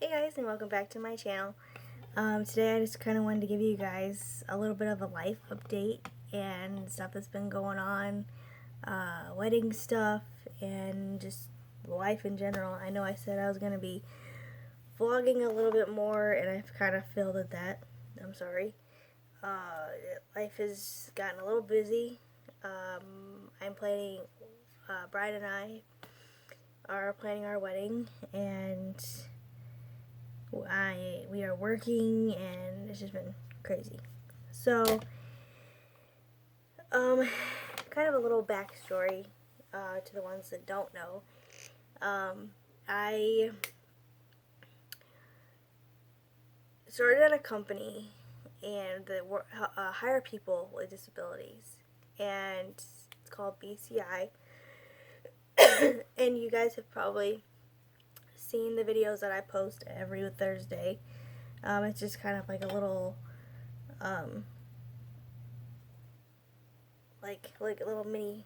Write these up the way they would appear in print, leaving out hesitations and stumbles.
Hey guys, and welcome back to my channel. Today I just kind of wanted to give you guys a little bit of a life update and stuff that's been going on, wedding stuff, and just life in general. I know I said I was going to be vlogging a little bit more, and I've kind of failed at that. I'm sorry. Life has gotten a little busy. I'm planning, Bryan and I are planning our wedding, and we are working, and it's just been crazy. So, kind of a little backstory to the ones that don't know. I started at a company and that hire people with disabilities, and it's called BCI. And you guys have probably seen the videos that I post every Thursday. It's just kind of like a little, like a little mini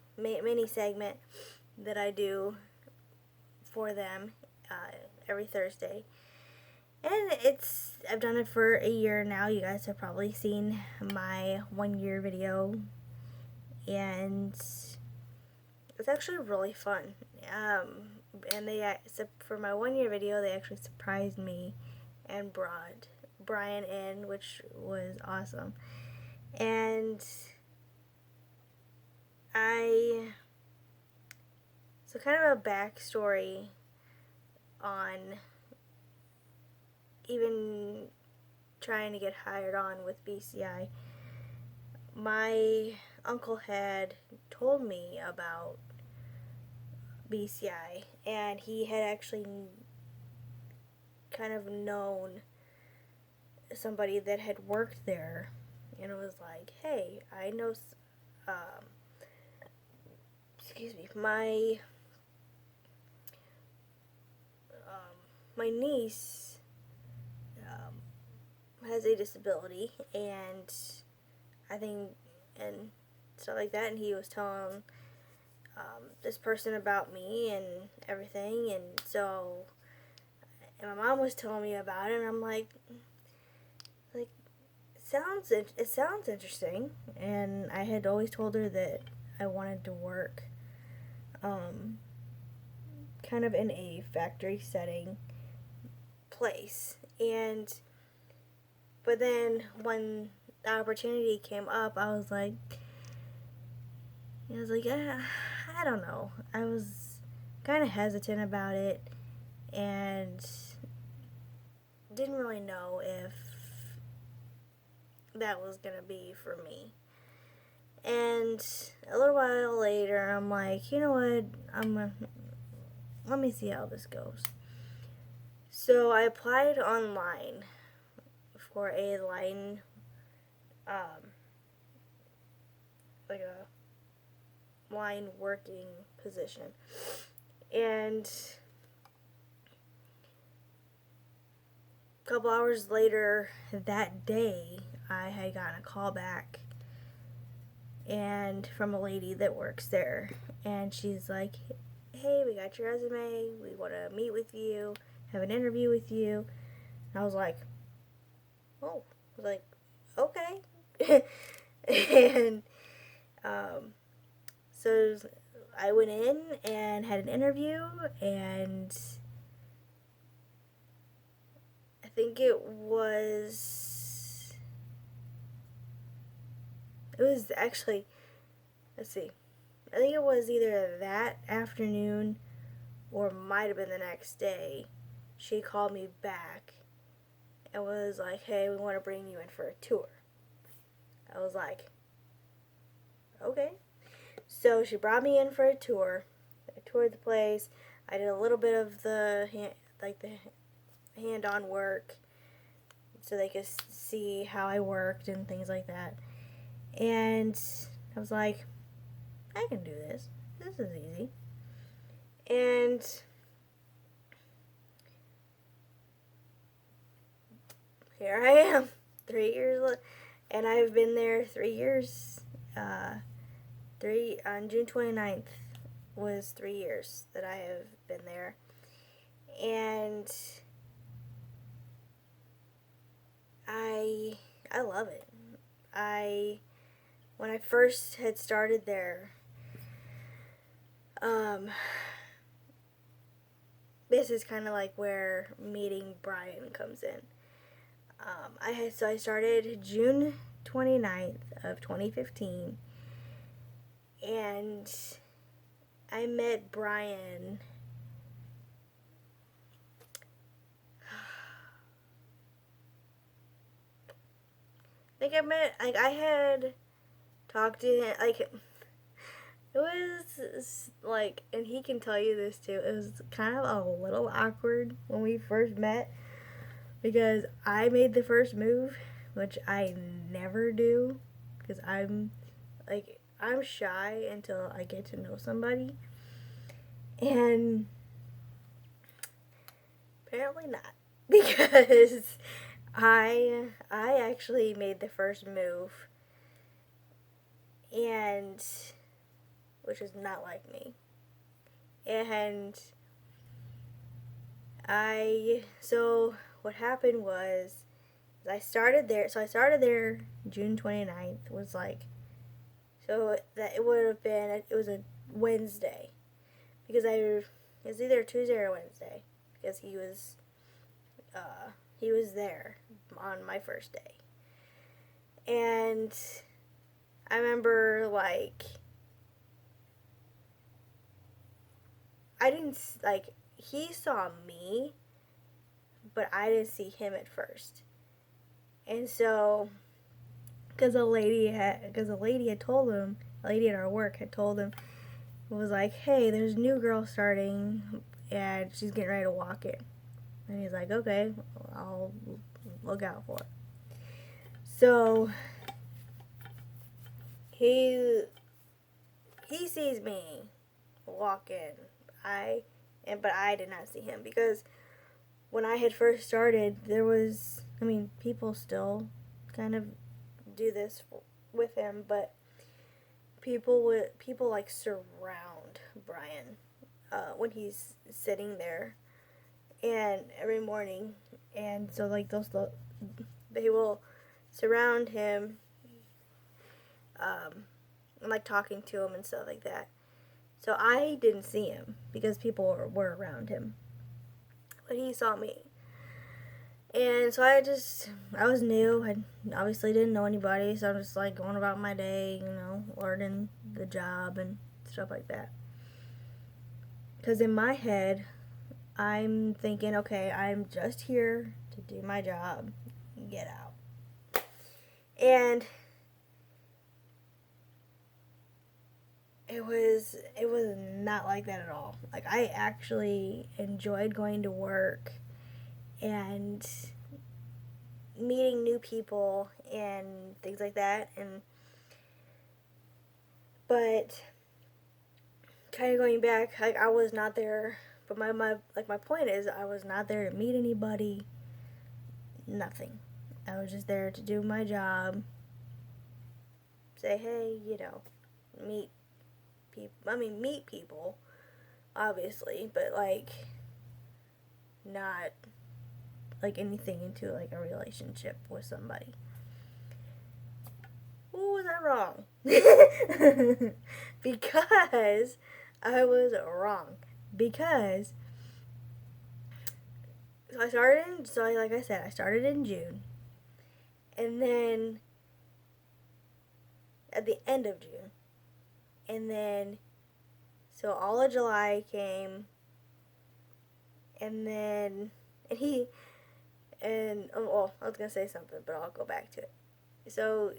segment that I do for them every Thursday. And I've done it for a year now. You guys have probably seen my 1 year video, and it's actually really fun. And for my 1 year video, they actually surprised me and brought Bryan in, which was awesome. And so kind of a backstory on even trying to get hired on with BCI. My uncle had told me about BCI, and he had actually kind of known somebody that had worked there, and it was like, hey, I know, my niece has a disability, and I think, and stuff like that, and he was telling this person about me and everything, and my mom was telling me about it, and I'm like, it sounds interesting, and I had always told her that I wanted to work, kind of in a factory setting place, but then when the opportunity came up, I was like, I don't know. I was kind of hesitant about it, and didn't really know if that was gonna be for me. And a little while later, I'm like, you know what? Let me see how this goes. So I applied online for a line, like a line working position, and a couple hours later that day, I had gotten a call back, and from a lady that works there, and she's like, hey, we got your resume, we want to meet with you, have an interview with you. And I was like, oh, I was like, okay. And so I went in and had an interview, and I think it was actually, let's see, I think it was either that afternoon or might have been the next day. She called me back and was like, hey, we want to bring you in for a tour. I was like, okay. So she brought me in for a tour. I toured the place. I did a little bit of the hand-on work so they could see how I worked and things like that. And I was like, I can do this. This is easy. And here I am, 3 years later, and I've been there 3 years. On June 29th was 3 years that I have been there, and I love it. When I first had started there, this is kind of like where meeting Bryan comes in. I started June 29th of 2015, and I met Bryan I had talked to him, like, it was, like, and he can tell you this too, it was kind of a little awkward when we first met, because I made the first move, which I never do, because I'm shy until I get to know somebody, and apparently not, because I actually made the first move, and which is not like me. And so what happened was I started there June 29th, was like, so that it would have been, it was a Wednesday, because it was either Tuesday or Wednesday, because he was there on my first day. And I remember, like, he saw me, but I didn't see him at first. And so, because a lady had told him, a lady at our work had told him, was like, hey, there's a new girl starting, and she's getting ready to walk in. And he's like, okay, I'll look out for it. So, he sees me walk in. But I did not see him, because when I had first started, there was, people still kind of do this with him, but people like surround Bryan when he's sitting there, and every morning, and so like they will surround him, and like talking to him and stuff like that. So I didn't see him because people were around him, but he saw me. And so I was new. I obviously didn't know anybody, so I'm just like going about my day, learning the job and stuff like that. Because in my head, I'm thinking, okay, I'm just here to do my job, get out. And it was not like that at all. Like, I actually enjoyed going to work and meeting new people and things like that, but kind of going back, like, I was not there, but my point is, I was not there to meet anybody, nothing. I was just there to do my job, say hey, meet people, obviously, but like, not like anything into like a relationship with somebody. Ooh, was I wrong? Because I was wrong. Because like I said, I started in June, and then at the end of June, and then so all of July came, and then I was gonna say something, but I'll go back to it. So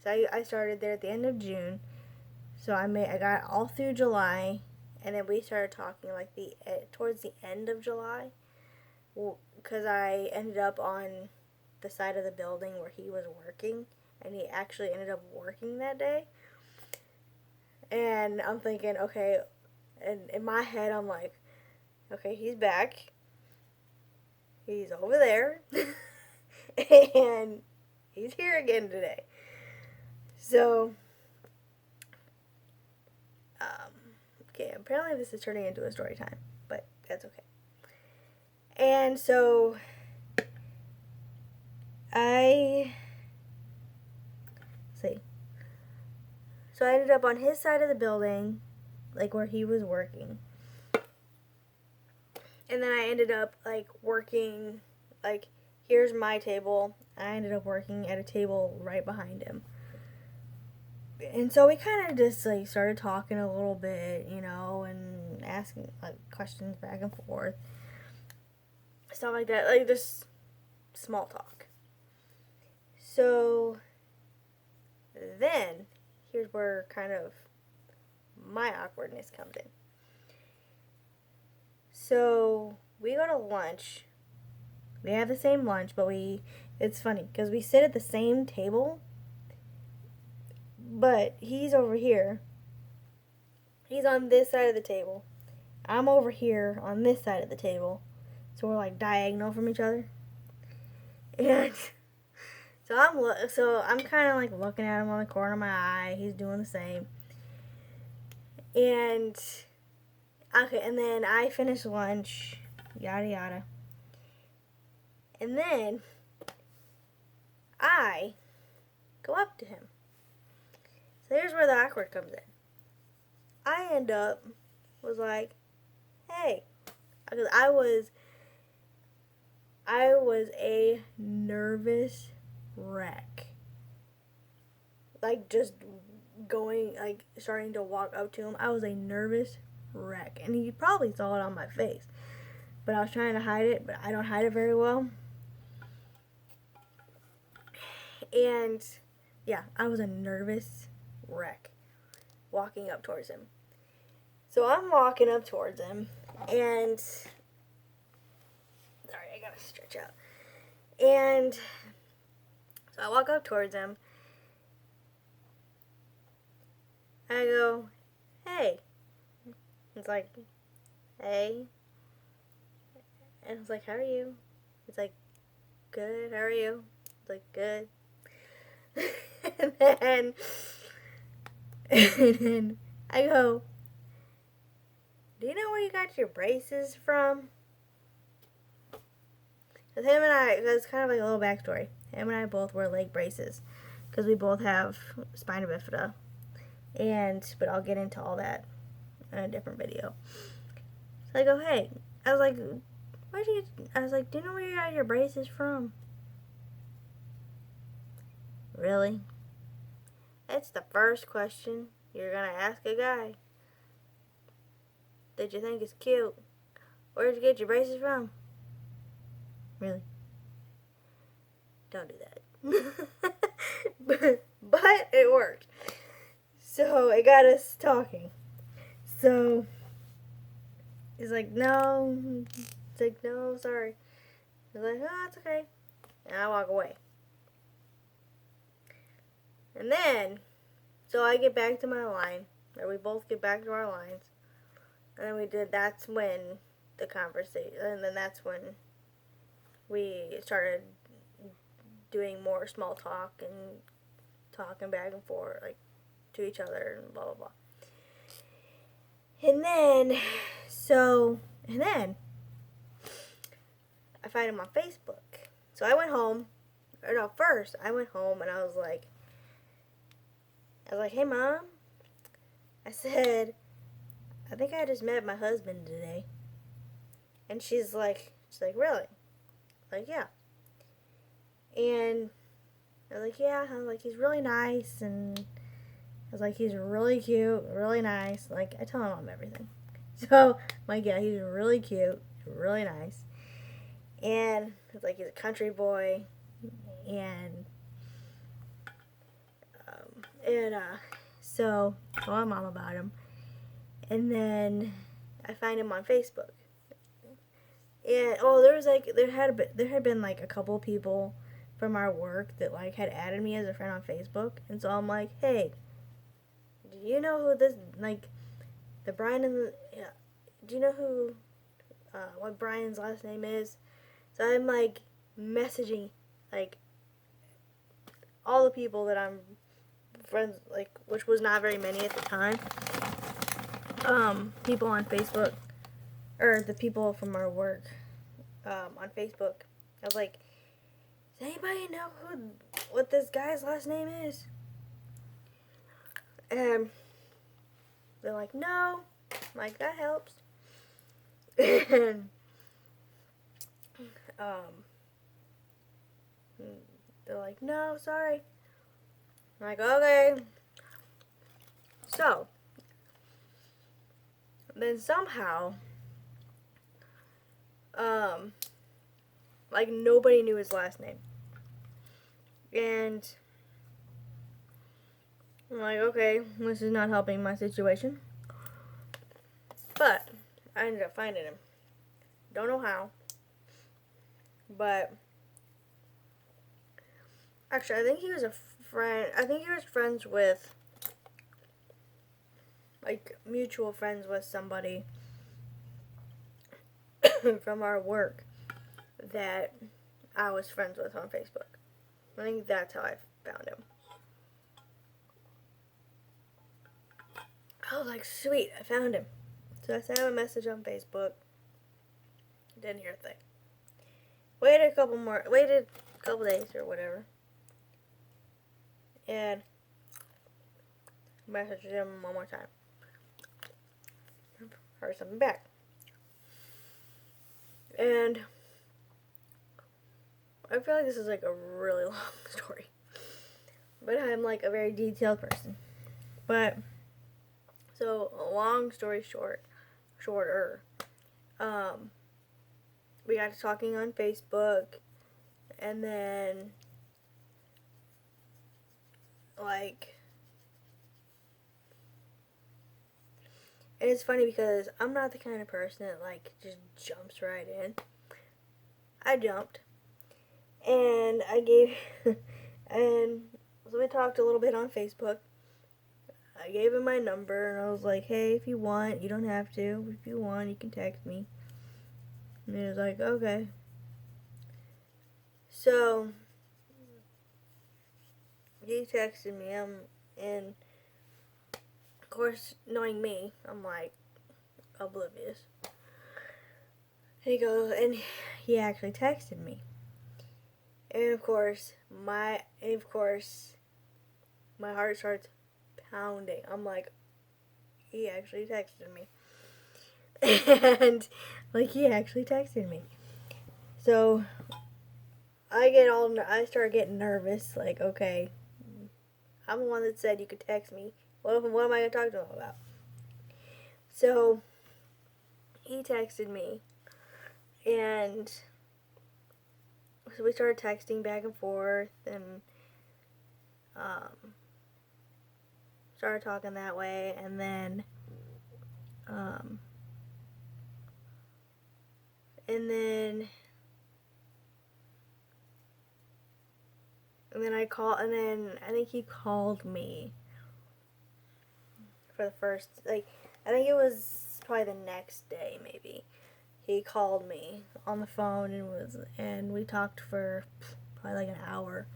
I started there at the end of June. So I got all through July, and then we started talking like towards the end of July, because I ended up on the side of the building where he was working, and he actually ended up working that day. And I'm thinking, okay, and in my head I'm like, okay, he's back. He's over there. And he's here again today. So, okay, apparently this is turning into a story time, but that's okay. And so, I see. So I ended up on his side of the building, like where he was working. And then I ended up like working, like here's my table. I ended up working at a table right behind him. And so we kind of just like started talking a little bit, you know, and asking like questions back and forth. Stuff like that, like just small talk. So then here's where kind of my awkwardness comes in. So we go to lunch. We have the same lunch, but it's funny because we sit at the same table, but he's over here. He's on this side of the table. I'm over here on this side of the table. So we're like diagonal from each other. And so I'm kind of like looking at him on the corner of my eye. He's doing the same. And okay, and then I finish lunch, yada yada. And then I go up to him. So here's where the awkward comes in. I end up was like, hey, because I was a nervous wreck. Like just going, like starting to walk up to him. I was a nervous wreck. And you probably saw it on my face. But I was trying to hide it, but I don't hide it very well. And yeah, I was a nervous wreck walking up towards him. So I'm walking up towards him, and sorry, I gotta stretch out. And so I walk up towards him. I go, hey. He's like, hey. And I was like, how are you? He's like, good, how are you? I was like, good. and then I go, do you know where you got your braces from? Because him and I, that's kind of like a little backstory. Him and I both wear leg braces because we both have spina bifida. But I'll get into all that in a different video. So I go, hey. I was like, do you know where you got your braces from? Really? That's the first question you're going to ask a guy that you think is cute. Where did you get your braces from? Really? Don't do that. but it worked. So it got us talking. So he's like, no. It's like, no, sorry. I was like, oh, it's okay. And I walk away. And then, so I get back to my line, or we both get back to our lines, and then that's when the conversation, and then that's when we started doing more small talk and talking back and forth, like, to each other, and blah, blah, blah. And then I find him on Facebook. So I went home, first I went home and I was like, hey, Mom. I said, I think I just met my husband today. And she's like, really? Like, yeah. And I was like, yeah. I was like, he's really nice. And I was like, he's really cute, really nice. Like, I tell my mom everything. So, I'm like, yeah, he's really cute, really nice. And it's like, he's a country boy. And so I told my mom about him, and then I find him on Facebook. And there had been like a couple people from our work that like had added me as a friend on Facebook, and so I'm like, hey, do you know who this the Bryan and yeah? Do you know who what Bryan's last name is? So I'm like messaging like all the people that I'm friends, like, which was not very many at the time, people on Facebook, or the people from our work, on Facebook. I was like, anybody know what this guy's last name is? And they're like, no. I'm like, that helps. And they're like, no, sorry. I'm like, okay. So then somehow, like, nobody knew his last name. And I'm like, okay, this is not helping my situation. But I ended up finding him. Don't know how. But actually, I think he was a friend. I think he was friends with, like, mutual friends with somebody from our work that I was friends with on Facebook. I think that's how I found him. I was like, sweet, I found him. So I sent him a message on Facebook. Didn't hear a thing. Waited a couple days or whatever. And messaged him one more time. Heard something back. And I feel like this is like a really long story. But I'm like a very detailed person. But, so, long story shorter, we got to talking on Facebook, and then, like, and it's funny because I'm not the kind of person that, like, just jumps right in. I jumped, and I gave, and so we talked a little bit on Facebook. I gave him my number, and I was like, hey, if you want, you don't have to. If you want, you can text me. And he was like, okay. So, he texted me, and of course, knowing me, I'm like, oblivious. And he actually texted me. And of course, my heart starts pounding. I'm like, he actually texted me. And, like, he actually texted me. So, I start getting nervous. Like, okay, I'm the one that said you could text me. What am I going to talk to him about? So, he texted me. And so we started texting back and forth. And, started talking that way. And then, I think he called me for the first, like, I think it was probably the next day, maybe. He called me on the phone and we talked for probably like an hour.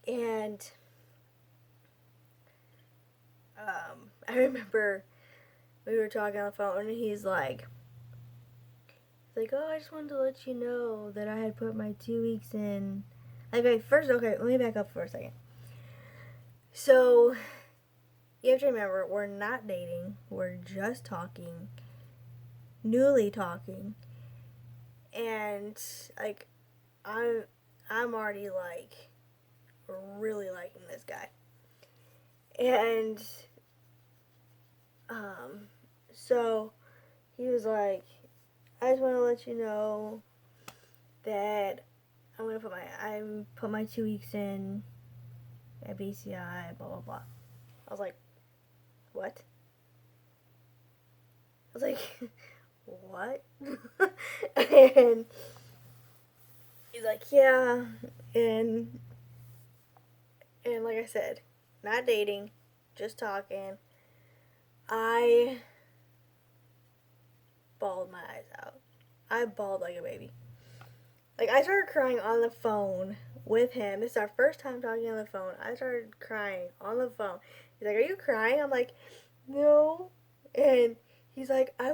And, I remember we were talking on the phone and he's like, oh, I just wanted to let you know that I had put my 2 weeks in. Okay, let me back up for a second. So, you have to remember, we're not dating. We're just talking. Newly talking. And, like, I'm already, like, really liking this guy. And, so, he was like, I just want to let you know that I put my 2 weeks in at BCI, blah, blah, blah. I was like, what? I was like, what? And he's like, yeah, and like I said, not dating, just talking. I bawled my eyes out. I bawled like a baby. Like, I started crying on the phone with him. This is our first time talking on the phone. I started crying on the phone. He's like, are you crying? I'm like, no. And I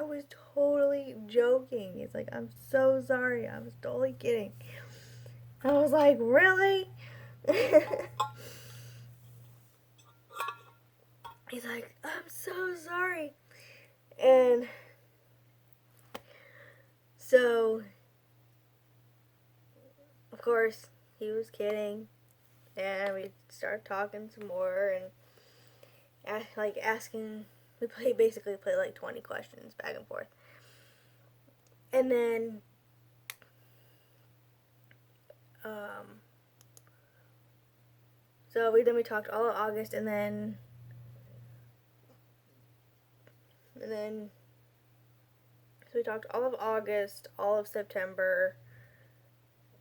was totally joking. He's like, I'm so sorry. I was totally kidding. I was like, really? He's like, I'm so sorry. And so, of course, he was kidding. And we started talking some more and asking. Basically played like 20 questions back and forth. And then, so we talked all of August, and then so we talked all of August, all of September,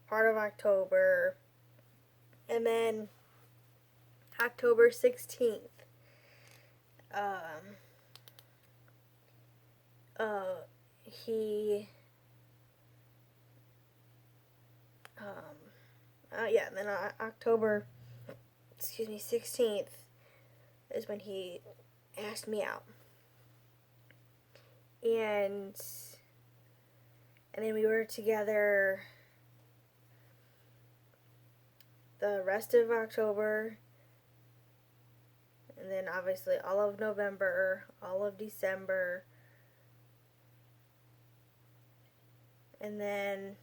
part of October, and then October 16th. He and then October 16th is when he asked me out. And then we were together the rest of October, and then obviously all of November, all of December, and then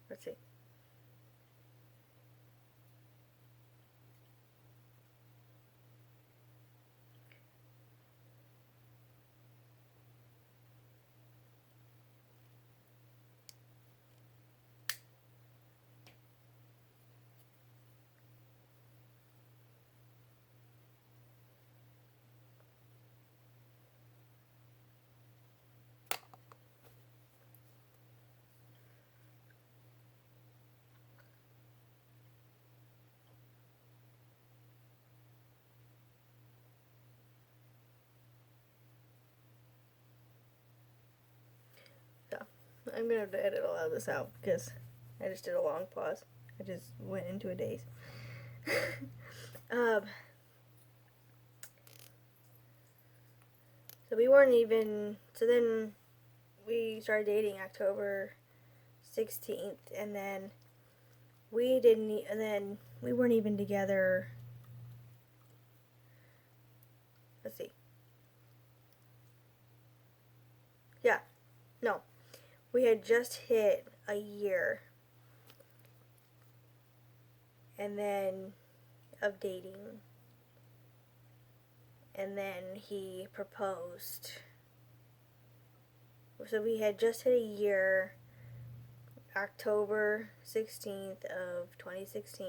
let's see. So I'm gonna have to edit a lot of this out because I just did a long pause. I just went into a daze. So we weren't even. So then we started dating October 16th, and then we didn't. And then we weren't even together. Let's see. Yeah, no, we had just hit a year, and then of dating, and then he proposed. So we had just hit a year, October 16th of 2016,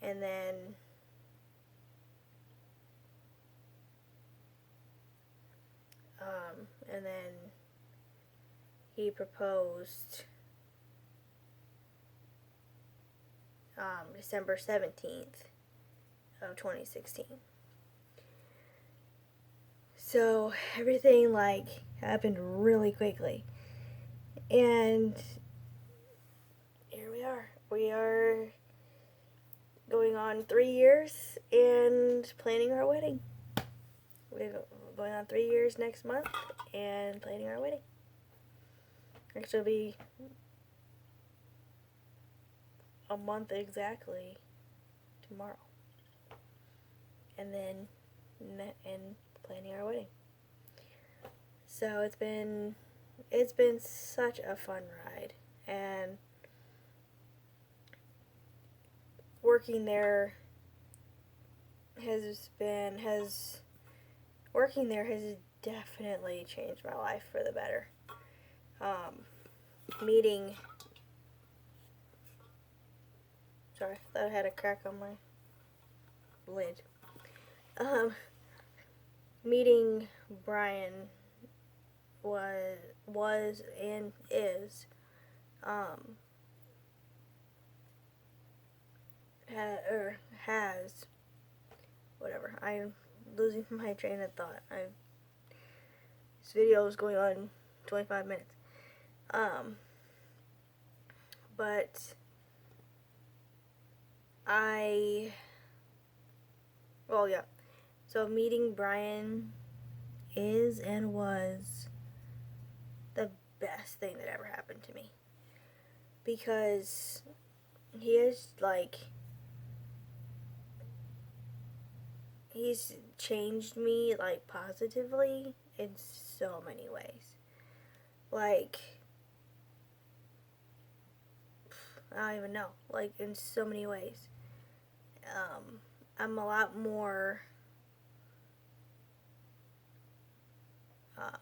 and then he proposed December 17th of 2016. So everything happened really quickly. And here we are. We are going on 3 years and planning our wedding. We're going on 3 years next month and planning our wedding. Actually, it'll be a month exactly tomorrow. And then planning our wedding. So it's been such a fun ride, and working there has definitely changed my life for the better. Sorry, I thought I had a crack on my lid. Meeting Bryan was and is has whatever. I'm losing my train of thought. This video is going on 25 minutes. But well, yeah. So meeting Bryan is and was the best thing that ever happened to me. Because he is, like, he's changed me, like, positively in so many ways. Like, I don't even know. Like, in so many ways. I'm a lot more, uh,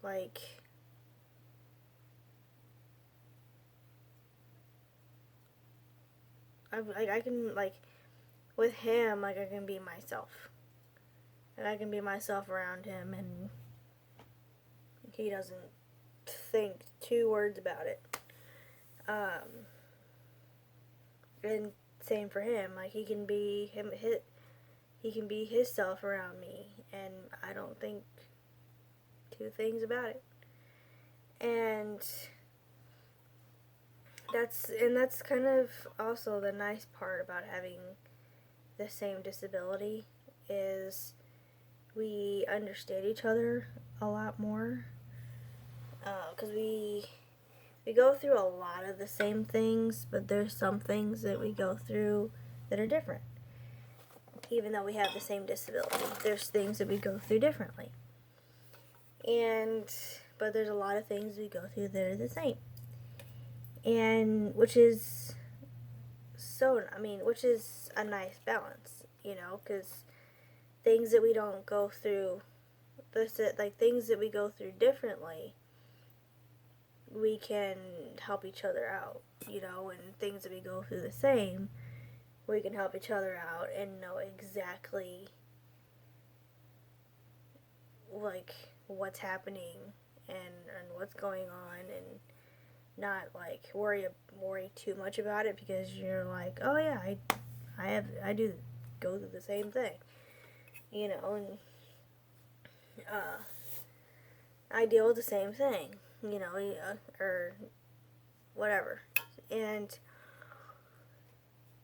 like, I can, like, with him, like, I can be myself. And I can be myself around him, and he doesn't think two words about it. And same for him. Like, he can be he can be his self around me, and I don't think two things about it. And that's kind of also the nice part about having the same disability is we understand each other a lot more, because we go through a lot of the same things, but there's some things that we go through that are different. Even though we have the same disability, there's things that we go through differently. But there's a lot of things we go through that are the same. And which is which is a nice balance, because things that we don't go through, like things that we go through differently, we can help each other out, and things that we go through the same, we can help each other out and know exactly, like, what's happening and what's going on, and not, like, worry too much about it, because you're like, oh yeah, I do go through the same thing, and I deal with the same thing, or whatever. And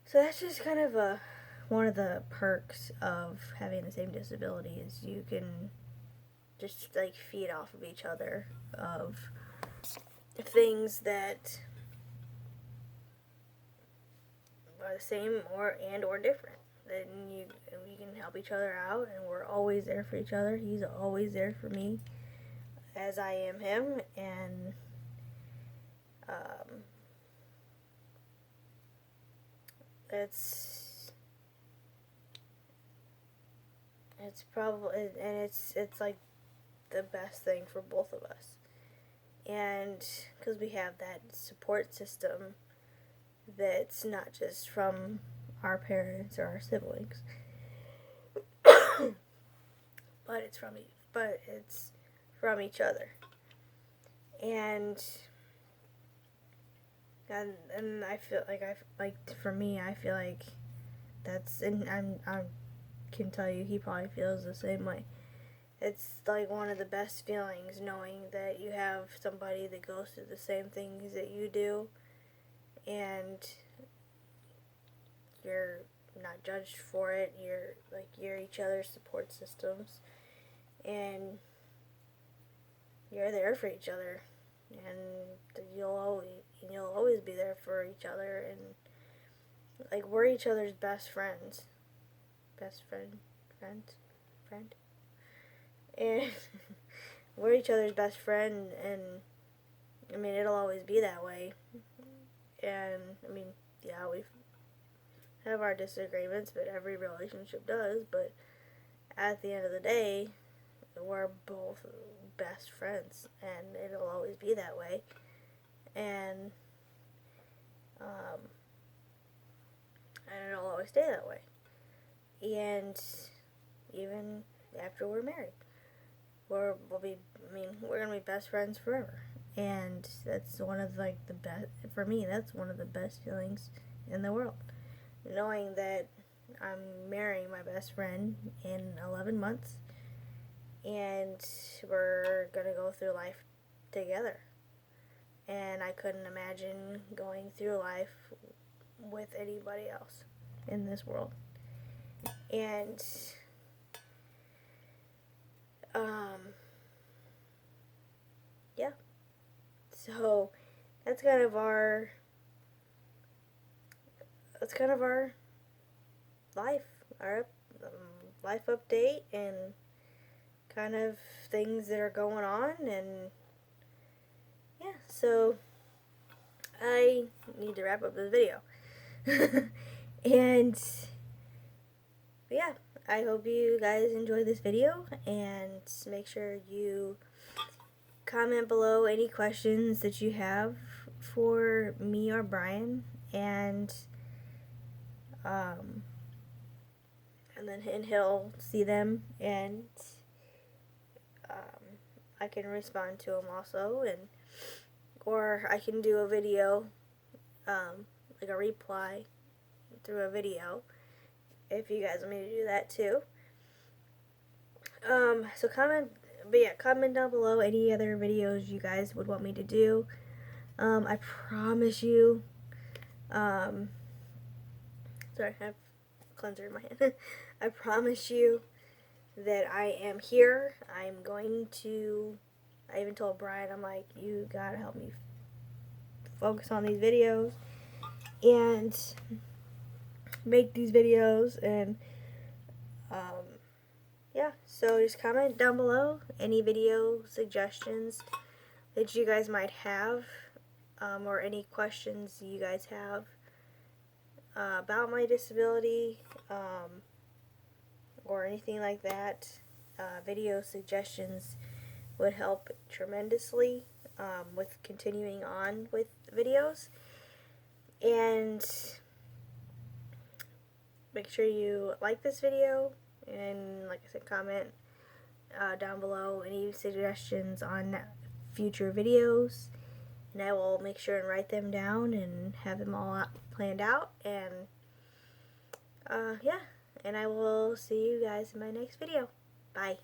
so that's just kind of one of the perks of having the same disability is you can just, like, feed off of each other of things that are the same or different. Then we can help each other out, and we're always there for each other. He's always there for me, as I am him, and it's probably, and it's like the best thing for both of us, and because we have that support system that's not just from our parents or our siblings, but it's from each other. And I feel like for me, I feel like that's, and I can tell you he probably feels the same way. It's like one of the best feelings, knowing that you have somebody that goes through the same things that you do, and you're not judged for it. You're each other's support systems, and you're there for each other, and you'll always be there for each other, and, like, we're each other's best friends. Friend, and we're each other's best friend, and I mean, it'll always be that way. And I mean, yeah, we have our disagreements, but every relationship does. But at the end of the day, we're both best friends, and it'll always be that way. And it'll always stay that way. And even after we're married, we're gonna be best friends forever. And that's one of, like, the best, for me, that's one of the best feelings in the world, knowing that I'm marrying my best friend in 11 months, and we're gonna go through life together. and I couldn't imagine going through life with anybody else in this world. And yeah, so that's kind of our life, our life update, and kind of things that are going on. And yeah, so I need to wrap up this video. And yeah, I hope you guys enjoyed this video, and make sure you comment below any questions that you have for me or Bryan, and then he'll see them, and I can respond to them also, and or I can do a video, like a reply through a video, if you guys want me to do that too. So comment down below any other videos you guys would want me to do. I promise you, sorry, I have a cleanser in my hand. I promise you that I am here. I even told Bryan, I'm like, you gotta help me focus on these videos and make these videos, and yeah, so just comment down below any video suggestions that you guys might have, or any questions you guys have about my disability, or anything like that. Video suggestions would help tremendously with continuing on with videos. And make sure you like this video, and like I said, comment down below any suggestions on future videos, and I will make sure and write them down and have them all planned out. And yeah, and I will see you guys in my next video. Bye.